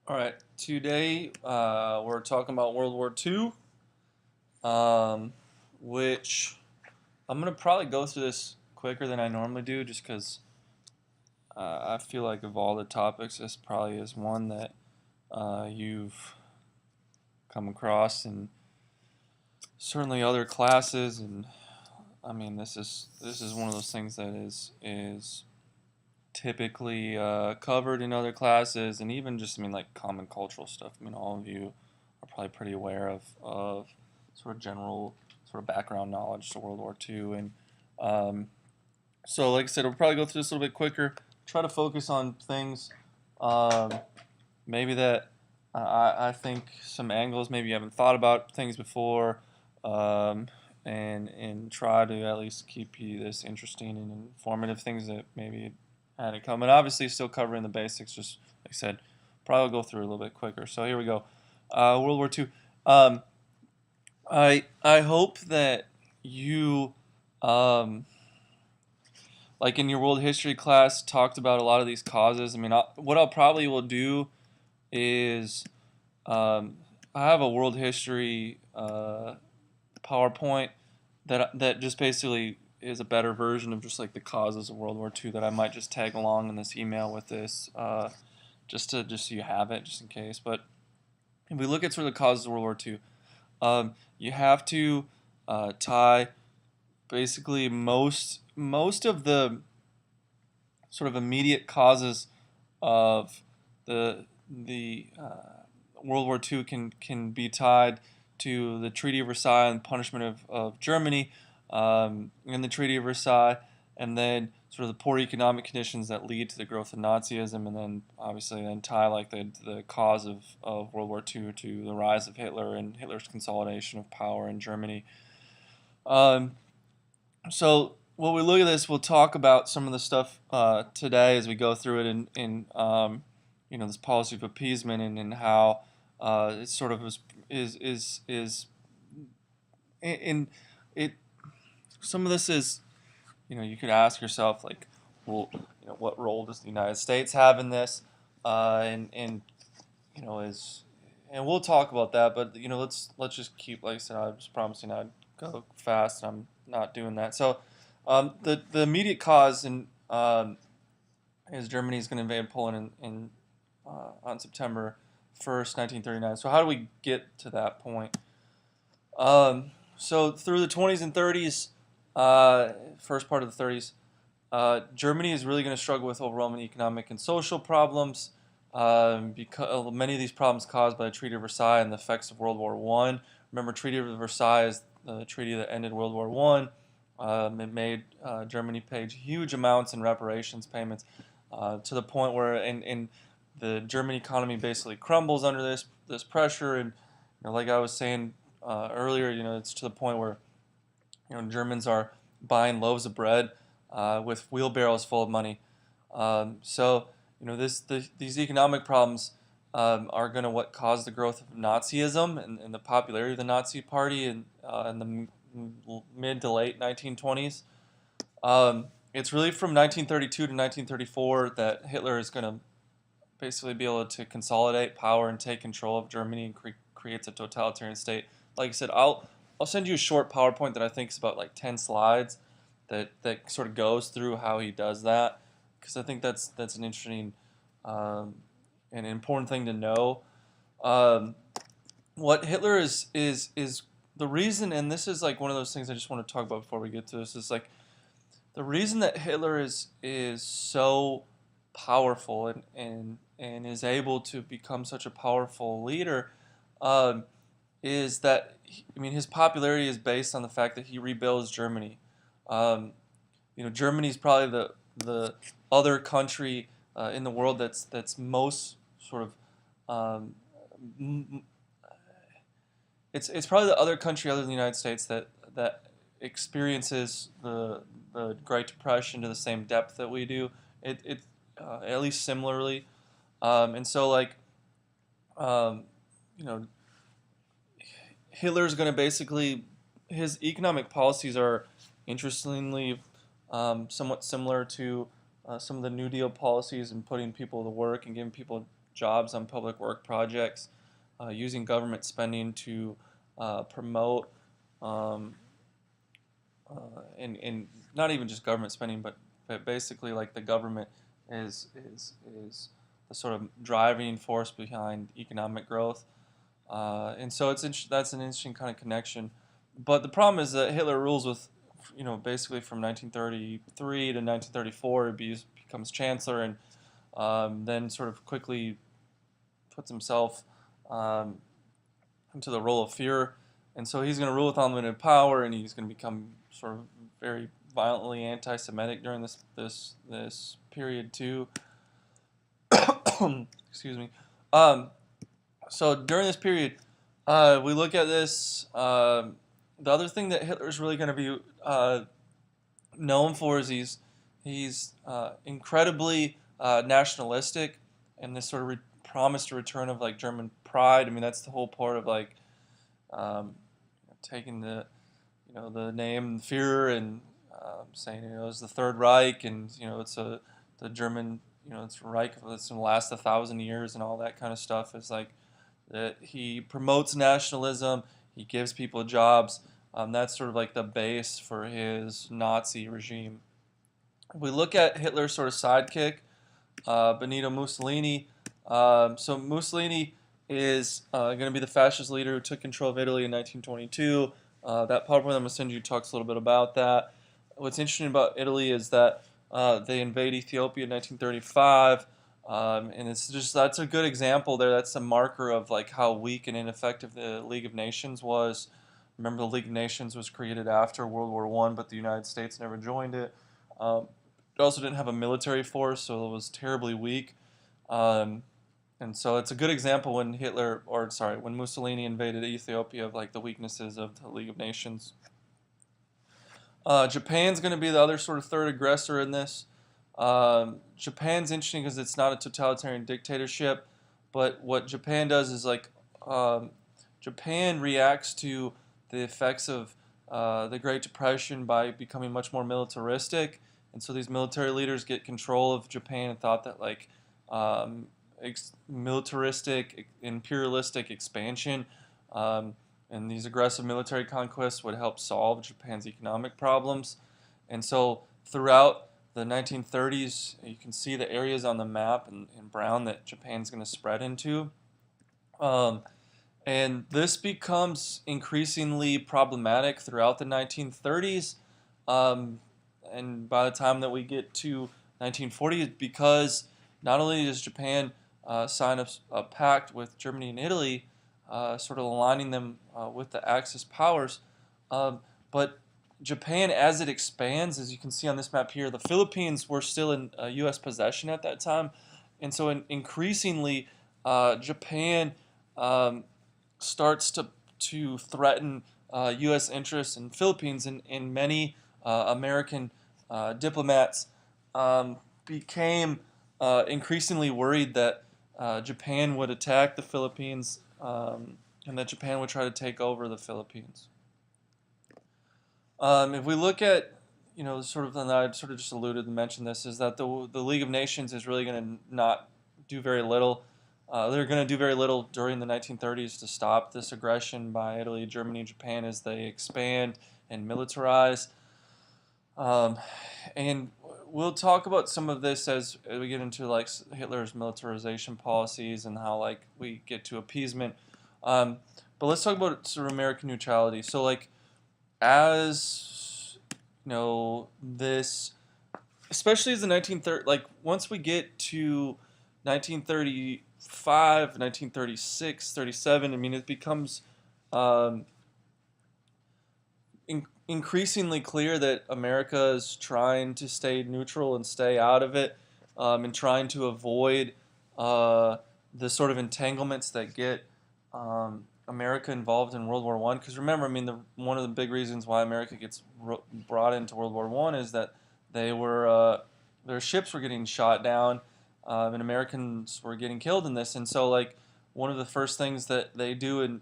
All right, today we're talking about World War II, um, which I'm gonna probably go through this quicker than I normally do, just because I feel like of all the topics, this probably is one that you've come across, and certainly other classes. And I mean, this is one of those things that is typically covered in other classes, and even just like common cultural stuff. I mean, all of you are probably pretty aware of sort of general sort of background knowledge to World War II, and um, so like I said, we'll probably go through this a little bit quicker. Try to focus on things um, maybe that I think some angles maybe you haven't thought about things before. Um, and try to at least keep you this interesting and informative things that maybe had it come. And obviously, still covering the basics. Just like I said, probably go through a little bit quicker. So here we go. World War II. Um, I hope that you, um, like in your world history class, talked about a lot of these causes. I mean, what I'll probably will do is I have a world history PowerPoint that just basically is a better version of just like the causes of World War II that I might just tag along in this email with this, just so you have it, just in case. But if we look at sort of the causes of World War II, you have to tie basically most of the sort of immediate causes of the World War II can be tied to the Treaty of Versailles and punishment of Germany in the Treaty of Versailles, and then sort of the poor economic conditions that lead to the growth of Nazism, and then obviously then tie like the cause of World War II to the rise of Hitler and Hitler's consolidation of power in Germany. Um, so when we look at this, we'll talk about some of the stuff today as we go through it in this policy of appeasement and how it sort of is in it. Some of this is you could ask yourself like, well, what role does the United States have in this, and is and we'll talk about that, but let's just keep, like I said, I was promising I'd go fast. I'm not doing that. So the immediate cause is Germany is going to invade Poland on September 1st, 1939. So how do we get to that point? So through the 20s and 30s, first part of the 30s, Germany is really going to struggle with overwhelming economic and social problems, because many of these problems caused by the Treaty of Versailles and the effects of World War One. Remember, Treaty of Versailles is the treaty that ended World War One. It made Germany pay huge amounts in reparations payments, to the point where in the German economy basically crumbles under this pressure. And like I was saying earlier, it's to the point where Germans are buying loaves of bread with wheelbarrows full of money. So these economic problems are going to what cause the growth of Nazism and the popularity of the Nazi Party in the mid to late 1920s. It's really from 1932 to 1934 that Hitler is going to basically be able to consolidate power and take control of Germany and creates a totalitarian state. Like I said, I'll send you a short PowerPoint that I think is about like 10 slides that sort of goes through how he does that, because I think that's an interesting and important thing to know. Um, what Hitler is the reason, and this is like one of those things I just want to talk about before we get to this, is like the reason that Hitler is so powerful and is able to become such a powerful leader, um, is that I mean his popularity is based on the fact that he rebuilds Germany. Um, Germany is probably the other country in the world that's most sort of um, it's probably the other country other than the United States that experiences the Great Depression to the same depth that we do. It at least similarly, and so like um, you know Hitler's going to basically his economic policies are interestingly somewhat similar to some of the New Deal policies and putting people to work and giving people jobs on public work projects, using government spending to promote um, and not even just government spending, but basically like the government is the sort of driving force behind economic growth, and so that's an interesting kind of connection. But the problem is that Hitler rules with, basically from 1933 to 1934, he becomes chancellor, and then sort of quickly puts himself um, into the role of Führer, and so he's going to rule with unlimited power, and he's going to become sort of very violently anti-Semitic during this period too. Excuse me. Um, so during this period, we look at this. The other thing that Hitler's really going to be known for is he's incredibly nationalistic, and this sort of promised return of like German pride. I mean, that's the whole part of like um, taking the name Führer and saying it's the Third Reich, and it's the German, it's Reich that's going to last 1,000 years and all that kind of stuff. Is like that he promotes nationalism, he gives people jobs. That's sort of like the base for his Nazi regime. If we look at Hitler's sort of sidekick, Benito Mussolini. So Mussolini is going to be the fascist leader who took control of Italy in 1922. That PowerPoint I'm going to send you talks a little bit about that. What's interesting about Italy is that they invade Ethiopia in 1935, and that's a good example there. That's a marker of like how weak and ineffective the League of Nations was. Remember, the League of Nations was created after World War I, but the United States never joined it. It also didn't have a military force, so it was terribly weak. Um, and so it's a good example when Mussolini invaded Ethiopia of like the weaknesses of the League of Nations. Japan's going to be the other sort of third aggressor in this. Japan's interesting because it's not a totalitarian dictatorship, but what Japan does is like Japan reacts to the effects of the Great Depression by becoming much more militaristic, and so these military leaders get control of Japan and thought that like militaristic, imperialistic expansion and these aggressive military conquests would help solve Japan's economic problems. And so throughout the 1930s, you can see the areas on the map in brown that Japan's going to spread into. And this becomes increasingly problematic throughout the 1930s. And by the time that we get to 1940, because not only does Japan sign a pact with Germany and Italy, sort of aligning them with the Axis powers, but Japan, as it expands, as you can see on this map here, the Philippines were still in U.S. possession at that time, and so increasingly, Japan starts to threaten U.S. interests in Philippines, and many American diplomats became increasingly worried that Japan would attack the Philippines and that Japan would try to take over the Philippines. If we look at, sort of, and I sort of just alluded and mentioned this, is that the League of Nations is really going to not do very little. They're going to do very little during the 1930s to stop this aggression by Italy, Germany, and Japan as they expand and militarize. And we'll talk about some of this as we get into like Hitler's militarization policies and how like we get to appeasement. But let's talk about sort of American neutrality. So like as this, especially as the 1930, like once we get to 1935, 1936, 37, I mean it becomes increasingly clear that America is trying to stay neutral and stay out of it, and trying to avoid the sort of entanglements that get America involved in World War I. Because remember, I mean, one of the big reasons why America gets brought into World War I is that their ships were getting shot down, and Americans were getting killed in this. And so, like, one of the first things that they do in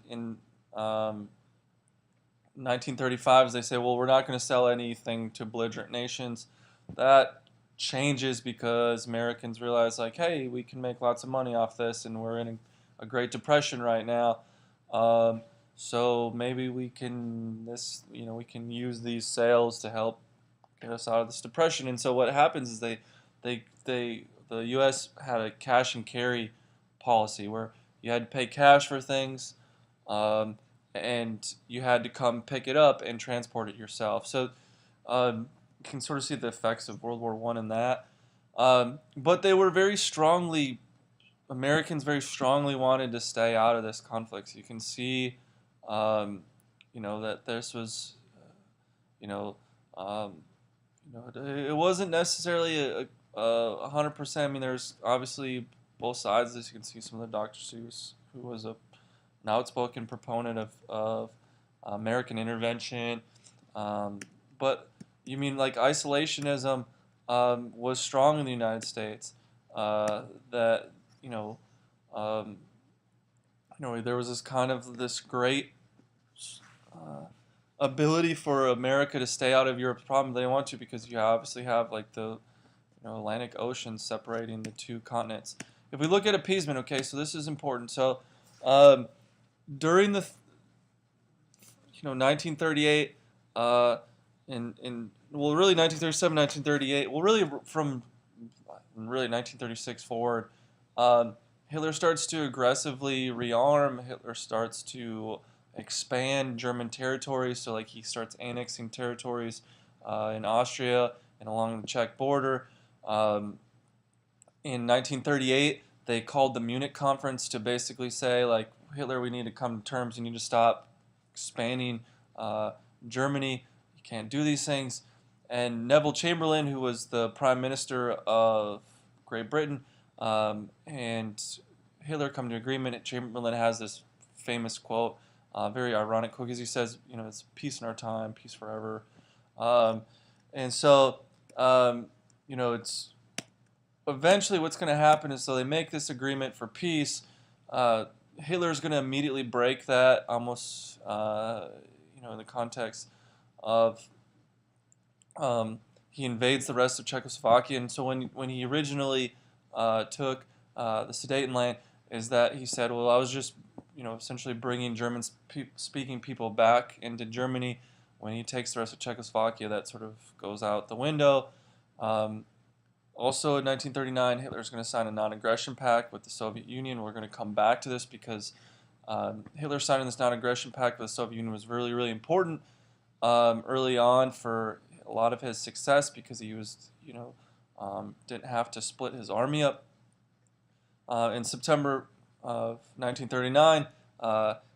1935 is they say, well, we're not going to sell anything to belligerent nations. That changes because Americans realize like, hey, we can make lots of money off this, and we're in a Great Depression right now. Um, so maybe we can we can use these sales to help get us out of this depression. And so what happens is the U.S. had a cash and carry policy where you had to pay cash for things, um, and you had to come pick it up and transport it yourself. So you can sort of see the effects of World War I in that. But they were very strongly Americans very strongly wanted to stay out of this conflict. So you can see, that this was, you know, um, it wasn't necessarily a 100%. I mean, there's obviously both sides. As you can see, some of the doctors who was an outspoken proponent of American intervention, um, but you mean like isolationism was strong in the United States. That you know, um, there was this kind of this great uh, ability for America to stay out of Europe's problem. They want to because you obviously have like the Atlantic Ocean separating the two continents. If we look at appeasement, okay, so this is important. So um, during the 1938 in well really 1937 1938 well really from really 1936 forward, Hitler starts to aggressively rearm. Hitler starts to expand German territories. So like he starts annexing territories in Austria and along the Czech border. Um, in 1938, they called the Munich Conference to basically say like, Hitler, we need to come to terms. You need to stop expanding uh, Germany. You can't do these things. And Neville Chamberlain, who was the Prime Minister of Great Britain, and Hitler come to agreement. Chamberlain has this famous quote, very ironic quote, because he says, it's peace in our time, peace forever. Um, and so, it's eventually what's going to happen is, so they make this agreement for peace. Hitler's going to immediately break that, almost, in the context of he invades the rest of Czechoslovakia. And so when he originally took the Sudetenland, is that he said, well, I was just, essentially bringing German-speaking people back into Germany. When he takes the rest of Czechoslovakia, that sort of goes out the window. Also in 1939, Hitler's going to sign a non-aggression pact with the Soviet Union. We're going to come back to this because Hitler signing this non-aggression pact with the Soviet Union was really, really important early on for a lot of his success, because he was, didn't have to split his army up. In September of 1939,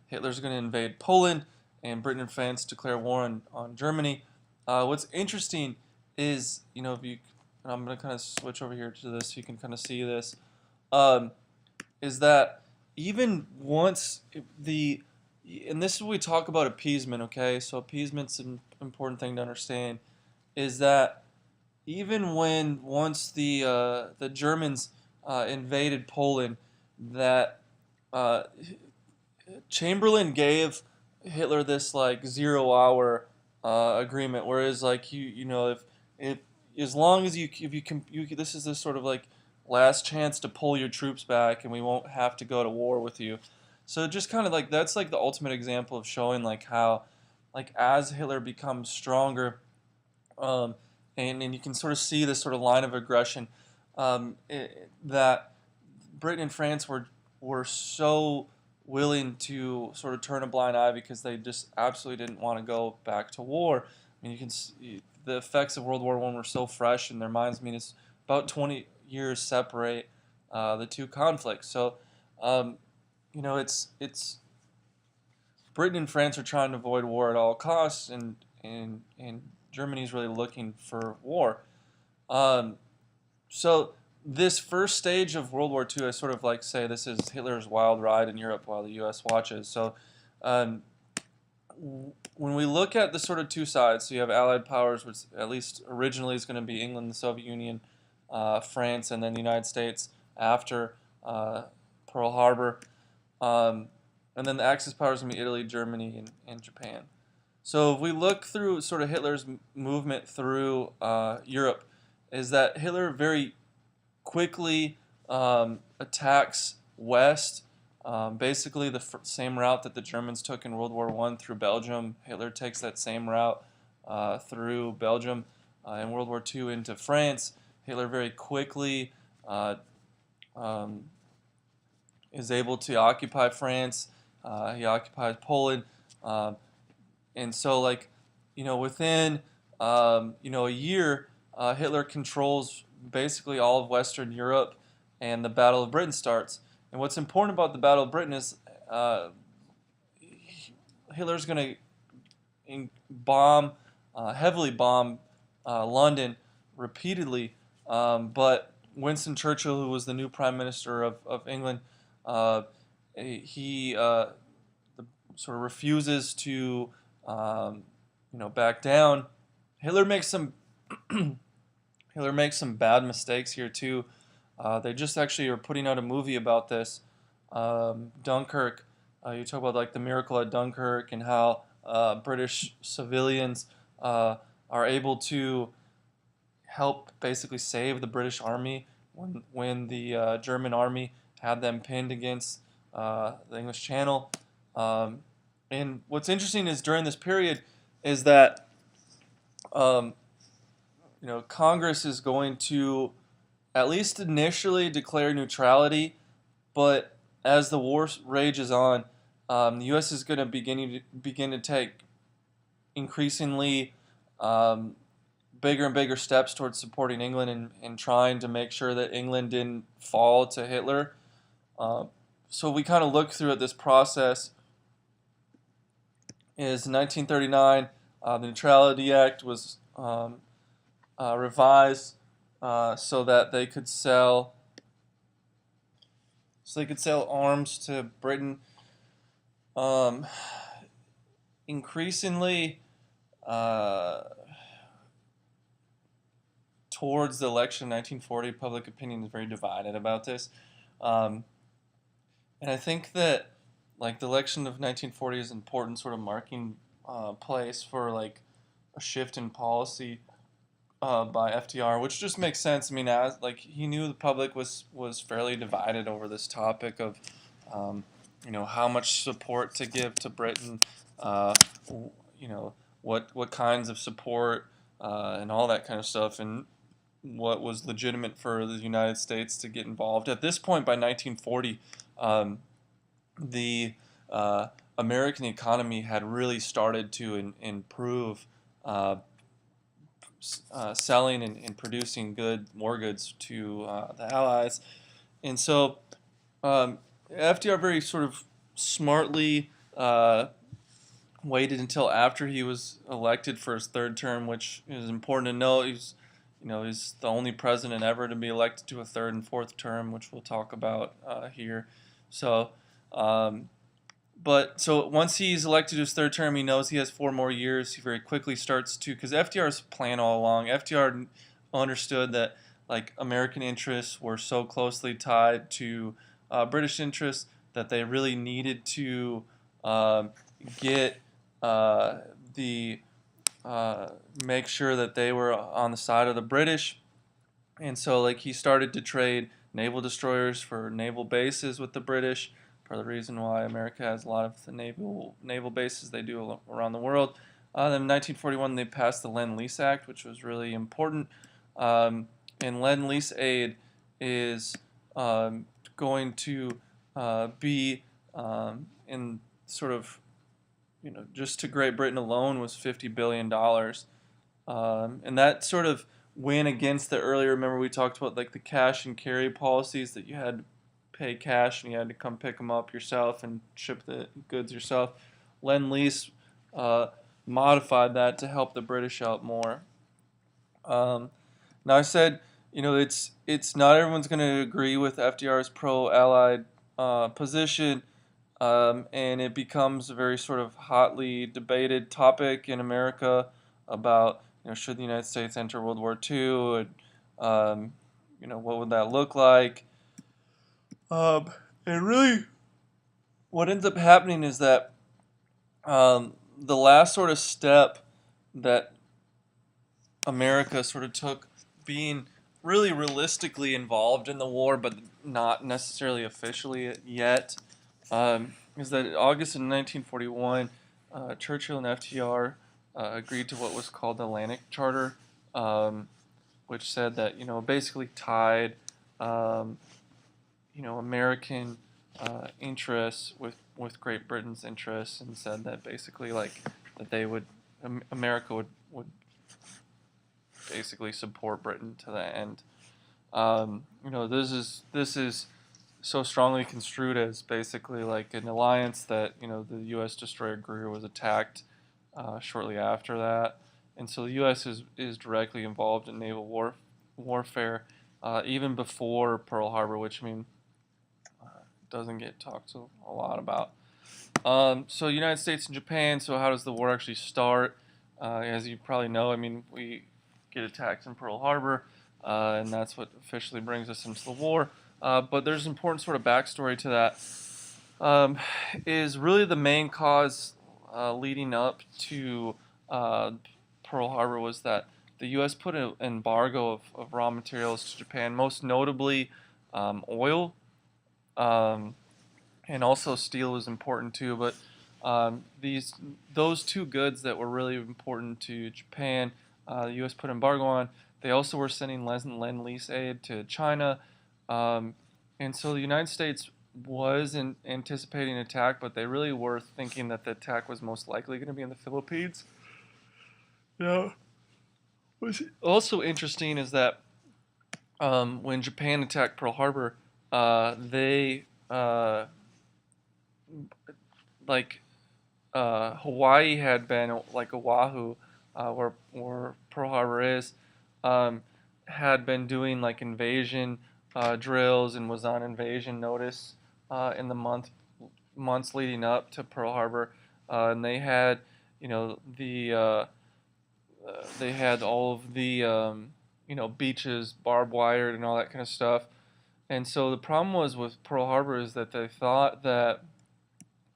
Hitler's going to invade Poland, and Britain and France declare war on Germany. What's interesting is, if you, and I'm going to kind of switch over here to this so you can kind of see this, is that even once and this is what we talk about appeasement, okay? So appeasement's an important thing to understand, is that even once the Germans invaded Poland, that Chamberlain gave Hitler this like 0 hour agreement, whereas like if as long as if you can this is this sort of like last chance to pull your troops back, and we won't have to go to war with you. So just kind of like that's like the ultimate example of showing like how like as Hitler becomes stronger, um, and you can sort of see this sort of line of aggression, that Britain and France were so willing to sort of turn a blind eye because they just absolutely didn't want to go back to war. I mean, you can see the effects of World War I were so fresh in their minds. I mean, it's about 20 years separate the two conflicts. So, it's Britain and France are trying to avoid war at all costs, and Germany's really looking for war. Um, so this first stage of World War II, I sort of like say this is Hitler's wild ride in Europe while the U.S. watches. So um, when we look at the sort of two sides, so you have Allied powers, which at least originally is going to be England, the Soviet Union, France, and then the United States after Pearl Harbor. And then the Axis powers are going to be Italy, Germany, and Japan. So if we look through sort of Hitler's movement through Europe, is that Hitler very quickly attacks west. Basically, the same route that the Germans took in World War I through Belgium. Hitler takes that same route through Belgium in World War II into France. Hitler very quickly uh, um, is able to occupy France. He occupies Poland, um, and so within a year, Hitler controls basically all of Western Europe, and the Battle of Britain starts. And what's important about the Battle of Britain is Hitler's going to heavily bomb London repeatedly, but Winston Churchill, who was the new Prime Minister of England, uh, he sort of refuses to back down. Hitler makes some Hitler makes some bad mistakes here too. They just actually are putting out a movie about this. Dunkirk. You talk about like the miracle at Dunkirk and how British civilians are able to help basically save the British army when the German army had them pinned against the English Channel. And what's interesting is during this period is that um, Congress is going to at least initially declare neutrality, but as the war rages on, the U.S. is going to begin to take increasingly bigger and bigger steps towards supporting England and trying to make sure that England didn't fall to Hitler. So we kind of look through at this process. Is 1939, the Neutrality Act was revised so that they could sell arms to Britain. Increasingly towards the election of 1940, public opinion is very divided about this, and I think that the election of 1940 is an important sort of marking place for like a shift in policy by FDR, which just makes sense. I mean, as he knew the public was fairly divided over this topic of how much support to give to Britain, uh, what kinds of support and all that kind of stuff, and what was legitimate for the United States to get involved. At this point, by 1940, the American economy had really started to improve, selling and producing more goods to the Allies. And so FDR very sort of smartly waited until after he was elected for his third term, which is important to note. He's the only president ever to be elected to a third and fourth term, which we'll talk about here. So, so once he's elected to his third term, he knows he has 4 more years. He very quickly starts to, because FDR's plan all along, FDR understood that American interests were so closely tied to British interests that they really needed to get make sure that they were on the side of the British. And so he started to trade naval destroyers for naval bases with the British, for the reason why America has a lot of the naval bases they do around the world. Then in 1941 they passed the Lend-Lease Act, which was really important. And Lend-Lease aid is going to be in sort of just to Great Britain alone was $50 billion. And that sort of went against the earlier, remember we talked about the cash and carry policies that you had to pay cash and you had to come pick them up yourself and ship the goods yourself. Lend-Lease modified that to help the British out more. Now I said, it's not everyone's going to agree with FDR's pro-Allied position. And it becomes a very sort of hotly debated topic in America about should the United States enter World War II, and what would that look like? And really, what ends up happening is that the last sort of step that America sort of took being really realistically involved in the war, but not necessarily officially yet, is that in August of 1941, Churchill and FDR agreed to what was called the Atlantic Charter, um, which said that basically tied um, American interests with Great Britain's interests, and said that basically like that they would America would basically support Britain to the end. This is so strongly construed as basically like an alliance that the U.S. destroyer Greer was attacked shortly after that, and so the U.S. is directly involved in naval warfare even before Pearl Harbor, which doesn't get talked a lot about. So United States and Japan. So how does the war actually start? As you probably know, we get attacked in Pearl Harbor, and that's what officially brings us into the war. But there's important sort of backstory to that. Is really the main cause leading up to Pearl Harbor was that the U.S. put an embargo of raw materials to Japan, most notably oil. Um, and also steel was important too. But those two goods that were really important to Japan, the U.S. put embargo on. They also were sending lend-lease aid to China, and so the United States was anticipating an attack, but they really were thinking that the attack was most likely going to be in the Philippines. Yeah. What's also interesting is that when Japan attacked Pearl Harbor, they like Hawaii had been like Oahu, where Pearl Harbor is, um, had been doing like invasion drills and was on invasion notice in the months leading up to Pearl Harbor, and they had they had all of the beaches barbed wired and all that kind of stuff. And so the problem was with Pearl Harbor is that they thought uh,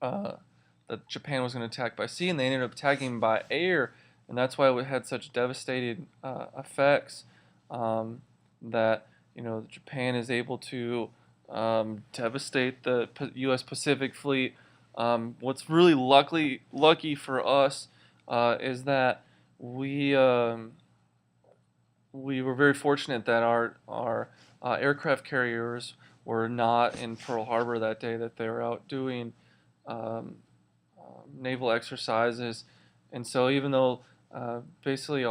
that Japan was going to attack by sea, and they ended up attacking by air, and that's why it had such devastating effects. That Japan is able to devastate the U.S. Pacific Fleet. What's really lucky for us is that we we were very fortunate that our aircraft carriers were not in Pearl Harbor that day, that they were out doing um, naval exercises. And so even though basically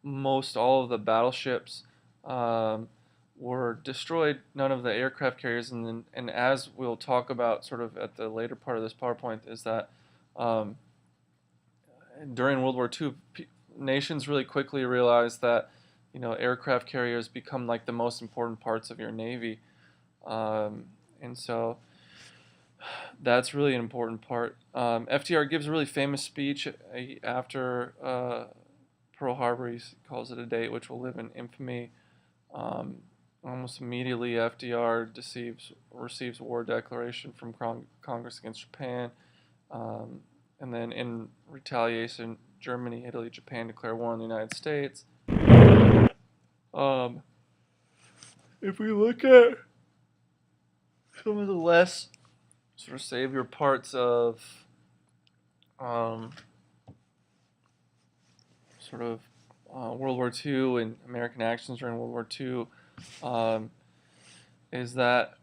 most all of the battleships um, were destroyed, none of the aircraft carriers, and as we'll talk about sort of at the later part of this PowerPoint, is that um, during World War II, nations really quickly realized that aircraft carriers become like the most important parts of your navy, and so that's really an important part. FDR gives a really famous speech after Pearl Harbor. He calls it a date which will live in infamy. Um, Almost immediately, FDR receives a war declaration from Congress against Japan. Um, and then in retaliation, Germany, Italy, Japan declare war on the United States. Um, if we look at some of the less sort of savior parts of um, sort of World War II and American actions during World War II, is that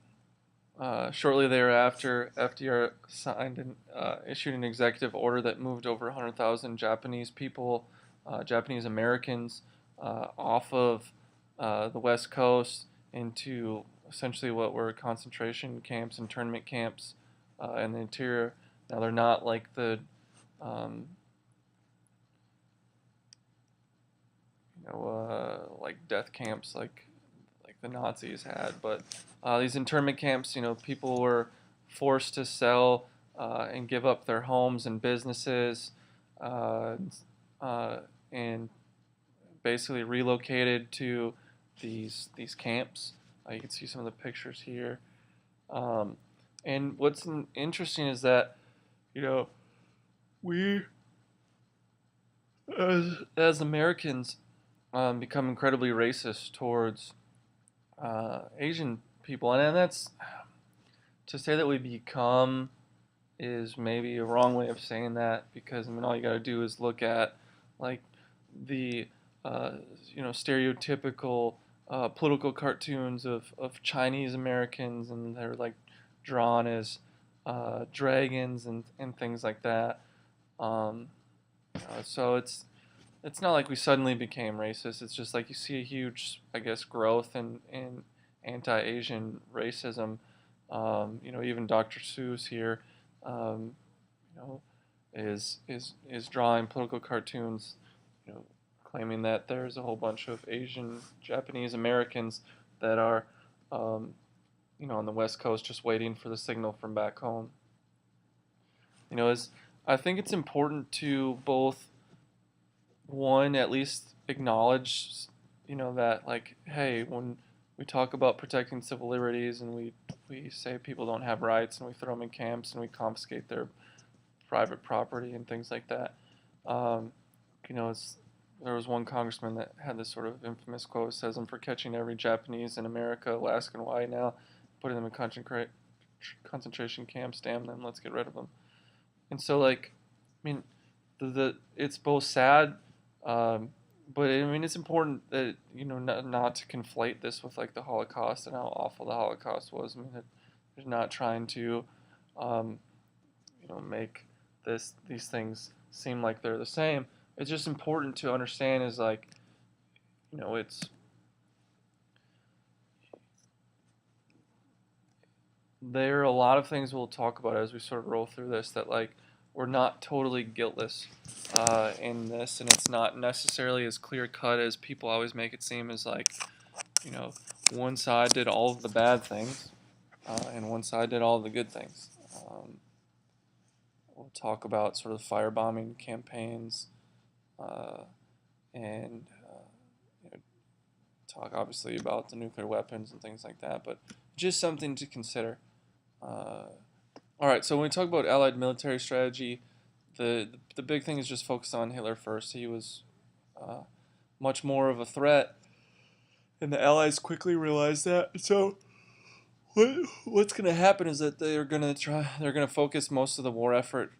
shortly thereafter, FDR signed and issued an executive order that moved over 100,000 Japanese people, Japanese Americans, off of the West Coast into essentially what were concentration camps, internment camps in the interior. Now they're not like the like death camps like the Nazis had, but these internment camps, people were forced to sell and give up their homes and businesses, uh, and basically relocated to these camps. You can see some of the pictures here. Um, and what's interesting is that we as Americans become incredibly racist towards Asian people, and that's to say that we become is maybe a wrong way of saying that because I mean all you got to do is look at like the uh, stereotypical political cartoons of Chinese Americans and they're like drawn as dragons and things like that. Um, so it's not like we suddenly became racist. It's just like you see a huge, I guess, growth in anti-Asian racism. Even Dr. Seuss here, um, you know, is drawing political cartoons, claiming that there's a whole bunch of Asian Japanese Americans that are, um, on the West Coast just waiting for the signal from back home. Is I think it's important to both one at least acknowledge that like hey when we talk about protecting civil liberties and we say people don't have rights and we throw them in camps and we confiscate their private property and things like that. um, there was one congressman that had this sort of infamous quote. It says, "I'm for catching every Japanese in America, Alaska, and Hawaii now, putting them in concentration camps. Damn them, let's get rid of them." And so like I mean the it's both sad, um, but I mean it's important that not to conflate this with like the Holocaust and how awful the Holocaust was. I mean they're not trying to um, make these things seem like they're the same. It's just important to understand is like it's there are a lot of things we'll talk about as we sort of roll through this that like we're not totally guiltless in this, and it's not necessarily as clear cut as people always make it seem. As like you know one side did all of the bad things and one side did all of the good things. We'll talk about sort of firebombing campaigns uh, and talk obviously about the nuclear weapons and things like that, but just something to consider. Uh, all right, so when we talk about Allied military strategy, the big thing is just focused on Hitler first. He was uh, much more of a threat, and the Allies quickly realized that. So what's going to happen is that they're going to focus most of the war effort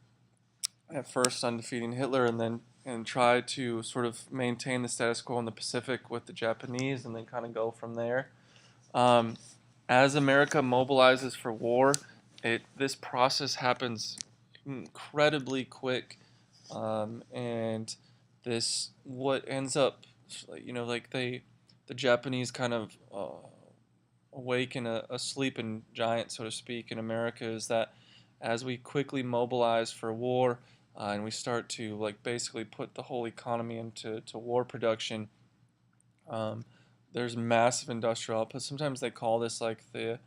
at first on defeating Hitler, and try to sort of maintain the status quo in the Pacific with the Japanese, and then kind of go from there. Um, as America mobilizes for war, this process happens incredibly quick, and this what ends up, like the Japanese kind of awaken a sleeping giant, so to speak, in America is that as we quickly mobilize for war and we start to like basically put the whole economy into war production, um, there's massive industrial output. Sometimes they call this like the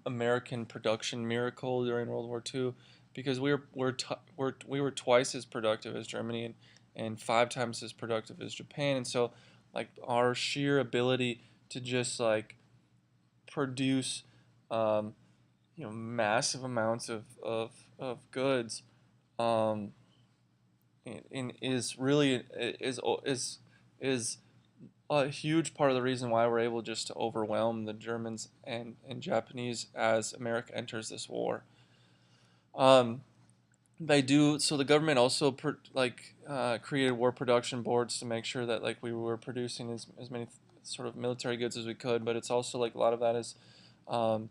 American production miracle during World War II because we were twice as productive as Germany and five times as productive as Japan, and so like our sheer ability to just like produce um, massive amounts of goods um, is really is a huge part of the reason why we're able just to overwhelm the Germans and Japanese as America enters this war. Um, they do so. The government also created war production boards to make sure that like we were producing as many sort of military goods as we could. But it's also like a lot of that is um,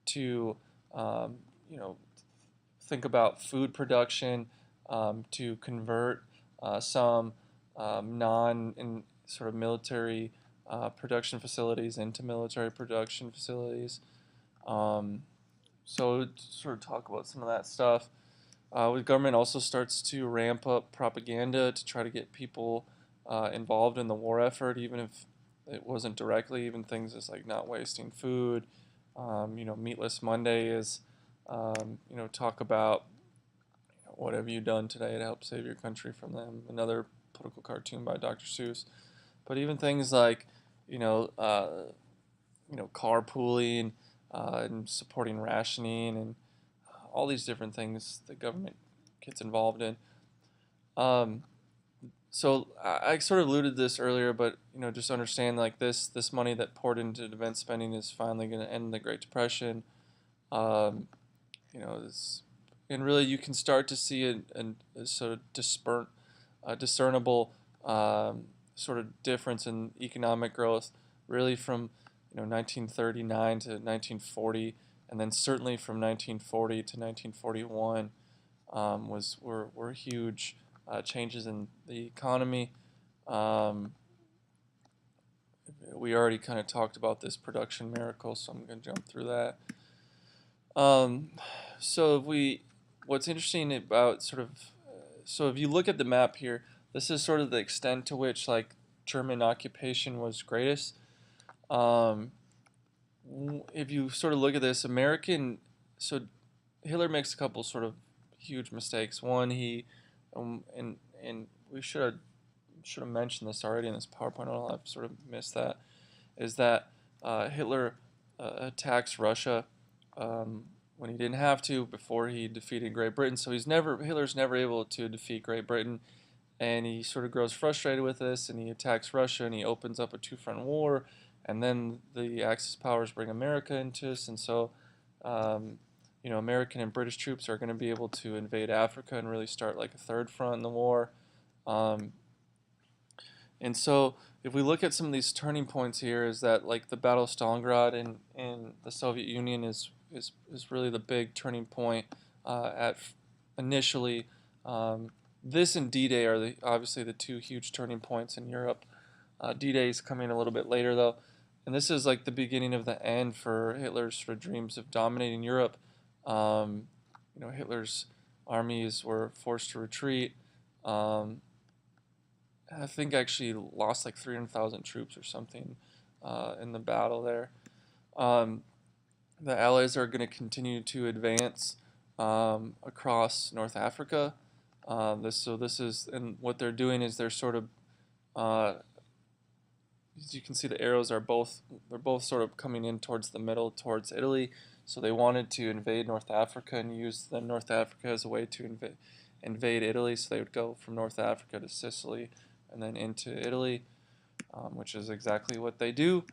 to um, you know think about food production, to convert some non in sort of military production facilities into military production facilities. Um, so to sort of talk about some of that stuff. The government also starts to ramp up propaganda to try to get people involved in the war effort, even if it wasn't directly. Even things as like not wasting food. Meatless Monday is, talk about what have you done today to help save your country from them. Another political cartoon by Dr. Seuss. But even things like, you know, uh, carpooling and supporting rationing and all these different things the government gets involved in. Um, So I sort of alluded to this earlier, but just understand like this money that poured into defense spending is finally going to end the Great Depression. Um, this, and really you can start to see a sort of discernible sort of difference in economic growth, really from 1939 to 1940, and then certainly from 1940 to 1941 were huge changes in the economy. Um, we already kind of talked about this production miracle, so I'm going to jump through that. Um, so what's interesting about so if you look at the map here, this is sort of the extent to which like German occupation was greatest. Um, if you sort of look at this, so Hitler makes a couple sort of huge mistakes. One, and we should have mentioned this already in this PowerPoint. I've sort of missed that. Is that Hitler attacks Russia when he didn't have to before he defeated Great Britain. So Hitler's never able to defeat Great Britain, and he sort of grows frustrated with this, and he attacks Russia, and he opens up a two-front war, and then the Axis powers bring America into this, and so American and British troops are going to be able to invade Africa and really start like a third front in the war. Um, and so if we look at some of these turning points here, is that like the Battle of Stalingrad in the Soviet Union is really the big turning point at initially. This and D-Day are obviously the two huge turning points in Europe. D-Day is coming a little bit later though, and this is like the beginning of the end for Hitler's sort of dreams of dominating Europe. Um, Hitler's armies were forced to retreat. Um, I think actually lost like 300,000 troops or something in the battle there. Um, the Allies are going to continue to advance across North Africa. This is, and what they're doing is they're sort of, uh, as you can see, the arrows they're both sort of coming in towards the middle, towards Italy. So they wanted to invade North Africa and use the North Africa as a way to invade Italy. So they would go from North Africa to Sicily and then into Italy, which is exactly what they do.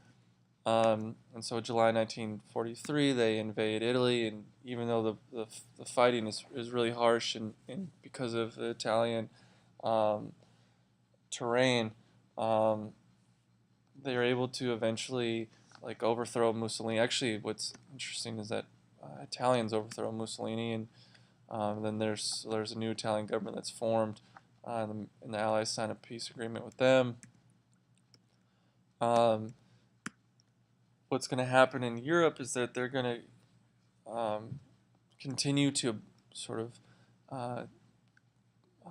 And so July 1943, they invade Italy, and even though the fighting is really harsh and because of the Italian um, terrain, um, they are able to eventually like overthrow Mussolini. Actually, what's interesting is that Italians overthrow Mussolini, and then there's a new Italian government that's formed, and the Allies sign a peace agreement with them. Um, what's going to happen in Europe is that they're going to continue to sort of uh, uh,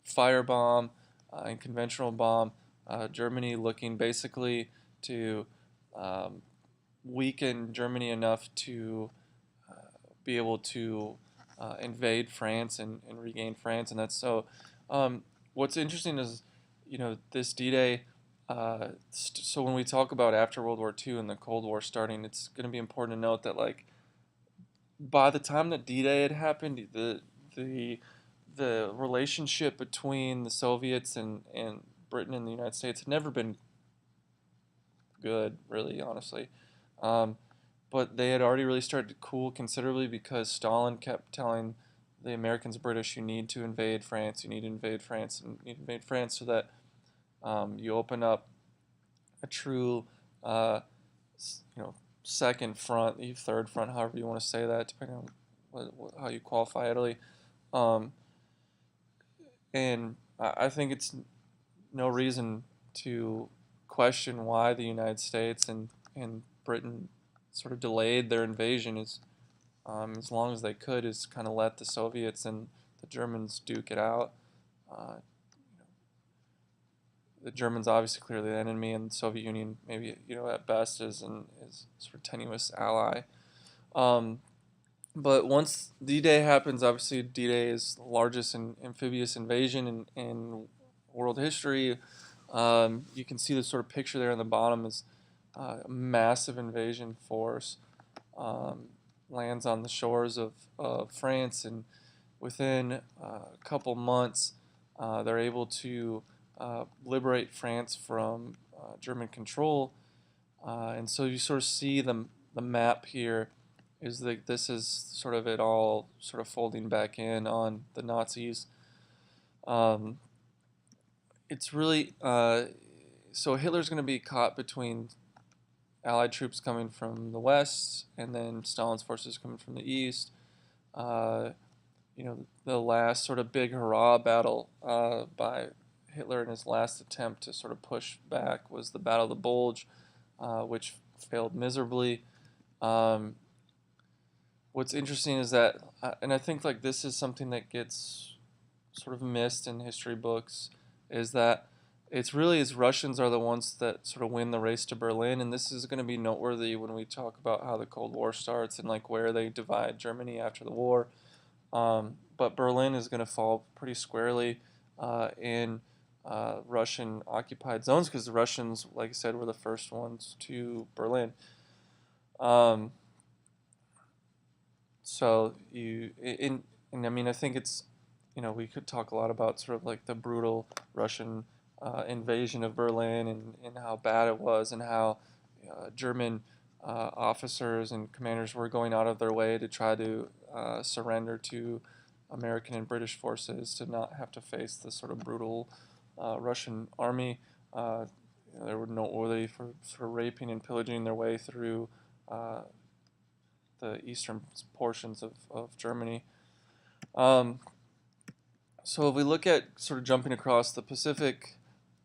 firebomb and conventional bomb Germany, looking basically to um, weaken Germany enough to uh, be able to invade France and regain France. And that's so. What's interesting is, this D-Day. So when we talk about after World War II and the Cold War starting, it's going to be important to note that like by the time that D-Day had happened, the the relationship between the Soviets and Britain and the United States had never been good, really, honestly. Um, but they had already really started to cool considerably because Stalin kept telling the Americans and British, you need to invade France, you need to invade France, and you need to invade France so that you open up a true, uh, you know, second front, third front, however you want to say that, depending on how you qualify Italy. Um, and I think it's no reason to question why the United States and Britain sort of delayed their invasion as long as they could, is kind of let the Soviets and the Germans duke it out. Uh, the Germans obviously clearly the enemy, and the Soviet Union maybe at best is sort of tenuous ally. Um, but once D-Day happens, obviously D-Day is the largest amphibious invasion in world history. You can see the sort of picture there on the bottom is a massive invasion force um, lands on the shores of France, and within a couple months, they're able to liberate France from German control. And so you sort of see the map here is that this is sort of it all sort of folding back in on the Nazis. Um, it's really so Hitler's going to be caught between Allied troops coming from the west and then Stalin's forces coming from the east. Uh, the last sort of big hurrah battle by Hitler in his last attempt to sort of push back was the Battle of the Bulge, which failed miserably. Um, what's interesting is that, and I think like this is something that gets sort of missed in history books, is that it's really as Russians are the ones that sort of win the race to Berlin, and this is going to be noteworthy when we talk about how the Cold War starts and like where they divide Germany after the war. But Berlin is going to fall pretty squarely in Russian occupied zones because the Russians, like I said, were the first ones to Berlin. Um, so and I mean, I think it's, we could talk a lot about sort of like the brutal Russian invasion of Berlin and how bad it was and how German officers and commanders were going out of their way to try to surrender to American and British forces to not have to face this sort of brutal Russian army. They were noteworthy for sort of raping and pillaging their way through uh, the eastern portions of Germany. Um, so if we look at sort of jumping across the Pacific,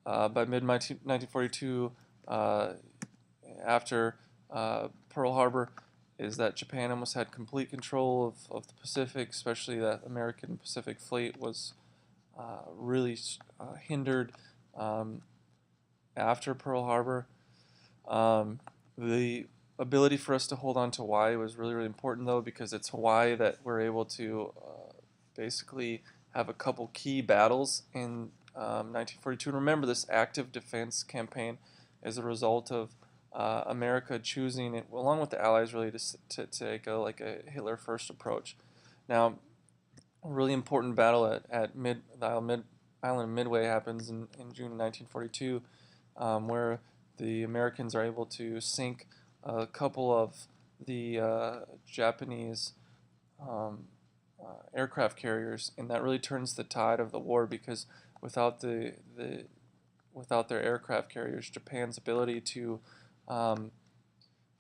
by mid 1942, after Pearl Harbor, is that Japan almost had complete control of the Pacific, especially that American Pacific Fleet was really hindered um, after Pearl Harbor. The ability for us to hold on to Hawaii was really, really important, though, because it's Hawaii that we're able to basically have a couple key battles in 1942. And remember, this active defense campaign is a result of America choosing, it, along with the Allies, really to take a Hitler first approach. Now, a really important battle at the island of Midway happens in June 1942, where the Americans are able to sink a couple of the Japanese um, aircraft carriers, and that really turns the tide of the war because without without their aircraft carriers, Japan's ability to um,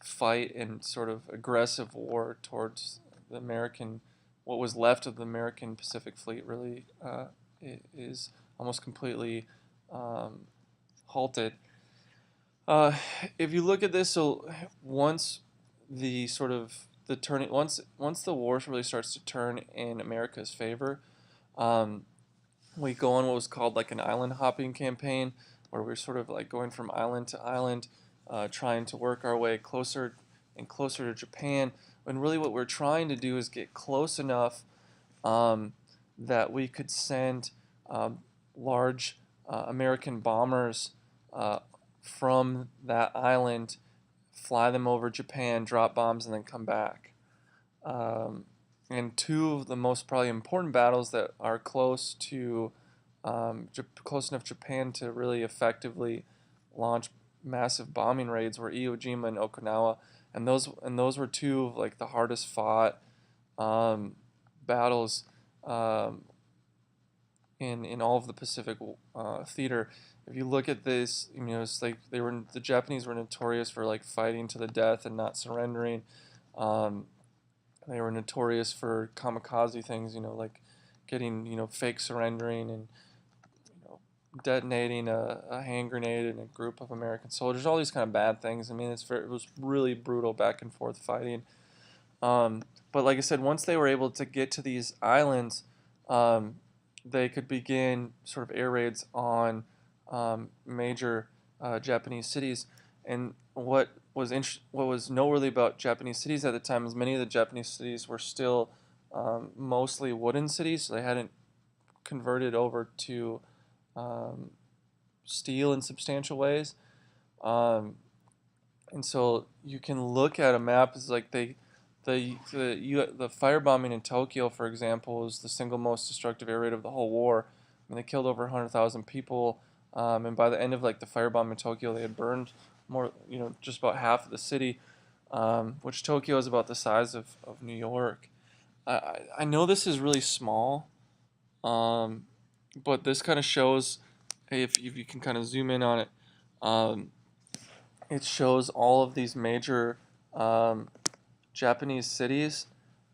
fight in sort of aggressive war towards the American, what was left of the American Pacific Fleet, really is almost completely um, halted. Uh, if you look at this, so once the sort of the turning, once the war really starts to turn in America's favor, um, we go on what was called like an island hopping campaign, where we're sort of like going from island to island, trying to work our way closer and closer to Japan. And really, what we're trying to do is get close enough um, that we could send um, large American bombers uh, from that island, fly them over Japan, drop bombs, and then come back. Um, and two of the most probably important battles that are close to close enough Japan to really effectively launch massive bombing raids were Iwo Jima and Okinawa, and those were two of like the hardest fought um, battles um, in all of the Pacific theater. If you look at this, it's like the Japanese were notorious for like fighting to the death and not surrendering. Um, they were notorious for kamikaze things, like getting fake surrendering and detonating a hand grenade in a group of American soldiers. All these kind of bad things. I mean, it was really brutal back and forth fighting. But like I said, once they were able to get to these islands, um, they could begin sort of air raids on major Japanese cities. And what was noteworthy about Japanese cities at the time is many of the Japanese cities were still mostly wooden cities, so they hadn't converted over to um, steel in substantial ways. Um, and so you can look at a map as like the firebombing in Tokyo, for example, is the single most destructive air raid of the whole war. I mean, they killed over 100,000 people. And by the end of like the firebomb in Tokyo, they had burned more, just about half of the city, which Tokyo is about the size of New York. I know this is really small, um, but this kind of shows, hey, if you can kind of zoom in on it, um, it shows all of these major um, Japanese cities,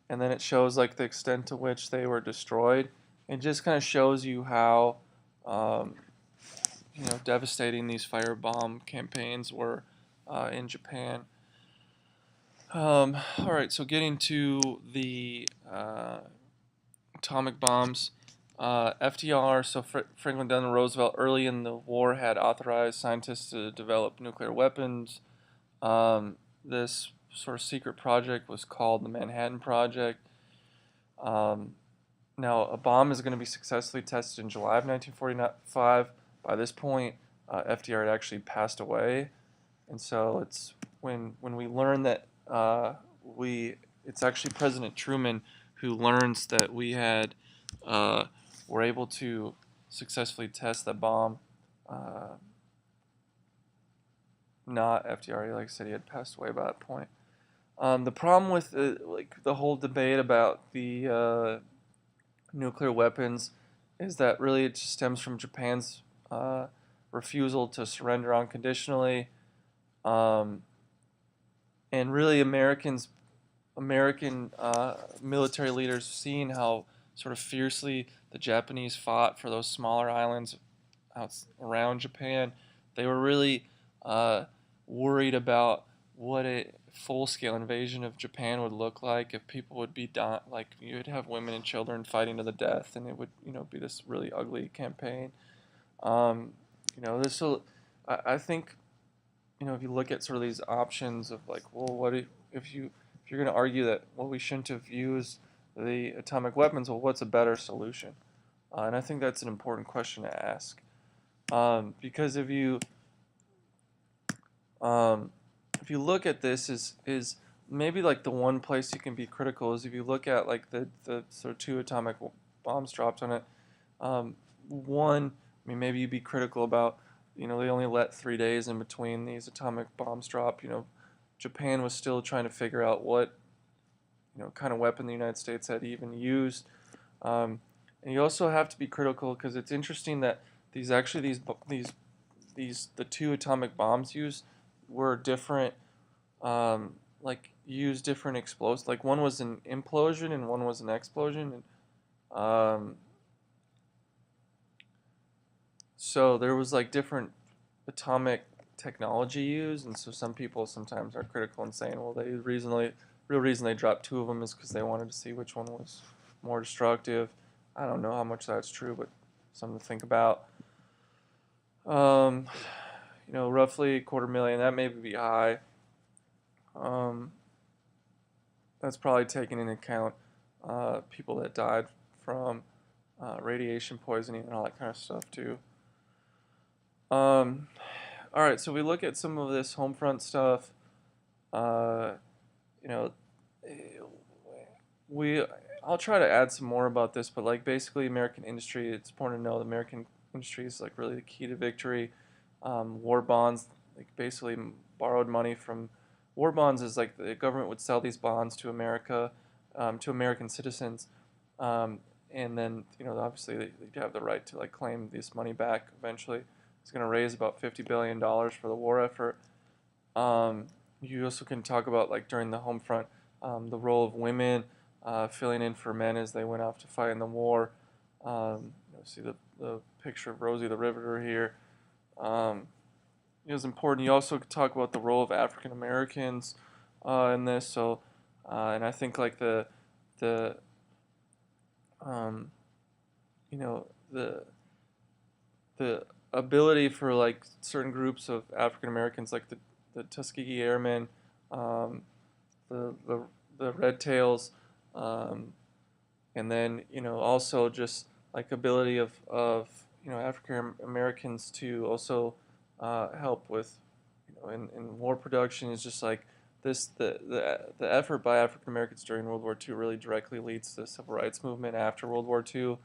and then it shows like the extent to which they were destroyed. It just kind of shows you how um, devastating these firebomb campaigns were in Japan. All right, so getting to the atomic bombs, FDR, so Franklin Delano Roosevelt, early in the war had authorized scientists to develop nuclear weapons. This sort of secret project was called the Manhattan Project. Um, Now, a bomb is going to be successfully tested in July of 1945. By this point, FDR had actually passed away, and so it's when we learn that it's actually President Truman who learns that we had were able to successfully test the bomb. Uh, Not FDR, like I said, he had passed away by that point. The problem with like the whole debate about the nuclear weapons is that really it just stems from Japan's uh, refusal to surrender unconditionally, um, and really American military leaders seeing how sort of fiercely the Japanese fought for those smaller islands out around Japan. They were really uh, worried about what a full-scale invasion of Japan would look like if people would be like you'd have women and children fighting to the death, and it would be this really ugly campaign. This will, I think, if you look at sort of these options of like, well, what if you're going to argue that well we shouldn't have used the atomic weapons, well, what's a better solution? And I think that's an important question to ask. Because um, if you look at this is maybe like the one place you can be critical is if you look at like the sort of two atomic bombs dropped on it. One, I mean, maybe you'd be critical about, they only let 3 days in between these atomic bombs drop. Japan was still trying to figure out what, kind of weapon the United States had even used. And you also have to be critical because it's interesting that the two atomic bombs used were different, like used different explosives. Like one was an implosion and one was an explosion, and so there was like different atomic technology used, and so some people sometimes are critical and saying, well, real reason they dropped two of them is because they wanted to see which one was more destructive. I don't know how much that's true, but something to think about. Um, Roughly a quarter million. That may be high. Um, that's probably taking into account people that died from radiation poisoning and all that kind of stuff too. Um, all right, so we look at some of this home front stuff. Uh, you know, we I'll try to add some more about this, but like basically American industry, it's important to know the American industry is like really the key to victory. War bonds, like basically borrowed money from war bonds is like the government would sell these bonds to America, to American citizens, um, and then obviously they have the right to like claim this money back eventually. It's going to raise about $50 billion for the war effort. Um, you also can talk about like during the home front, the role of women filling in for men as they went off to fight in the war. See the picture of Rosie the Riveter here. It was important. You also could talk about the role of African Americans in this. So, and I think like the um, you know the ability for like certain groups of African Americans, like the Tuskegee Airmen, um, the the the Red Tails, um, and then also just like ability of African Americans to also help with in war production is just like this the effort by African Americans during World War II really directly leads to the civil rights movement after World War II.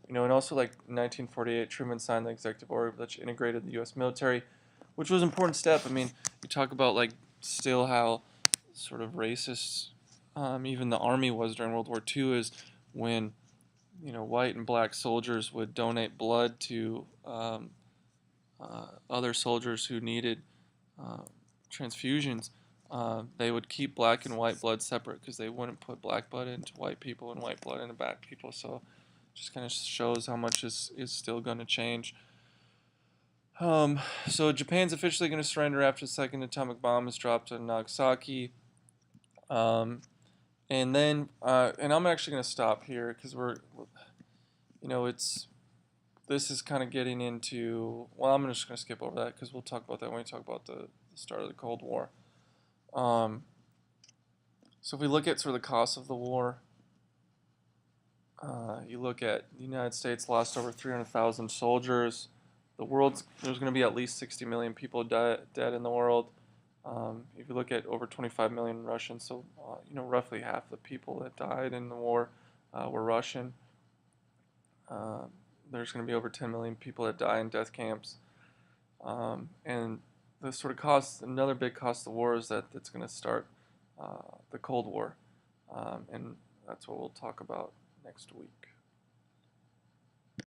And also like 1948, Truman signed the executive order which integrated the U.S. military, which was an important step. I mean, you talk about like still how sort of racist even the army was during World War II is when white and black soldiers would donate blood to other soldiers who needed uh, transfusions. They would keep black and white blood separate because they wouldn't put black blood into white people and white blood into black people. So just kind of shows how much is still going to change. So Japan's officially going to surrender after the second atomic bomb is dropped on Nagasaki. Um, and then, and I'm actually going to stop here because it's this is kind of getting into. Well, I'm just going to skip over that because we'll talk about that when we talk about the start of the Cold War. Um, so if we look at sort of the cost of the war, you look at the United States lost over 300,000 soldiers. There's going to be at least 60 million people dead in the world. If you look at over 25 million Russians, so roughly half the people that died in the war were Russian. There's going to be over 10 million people that die in death camps. And the sort of cost, another big cost of the war is that it's going to start the Cold War. And that's what we'll talk about next week.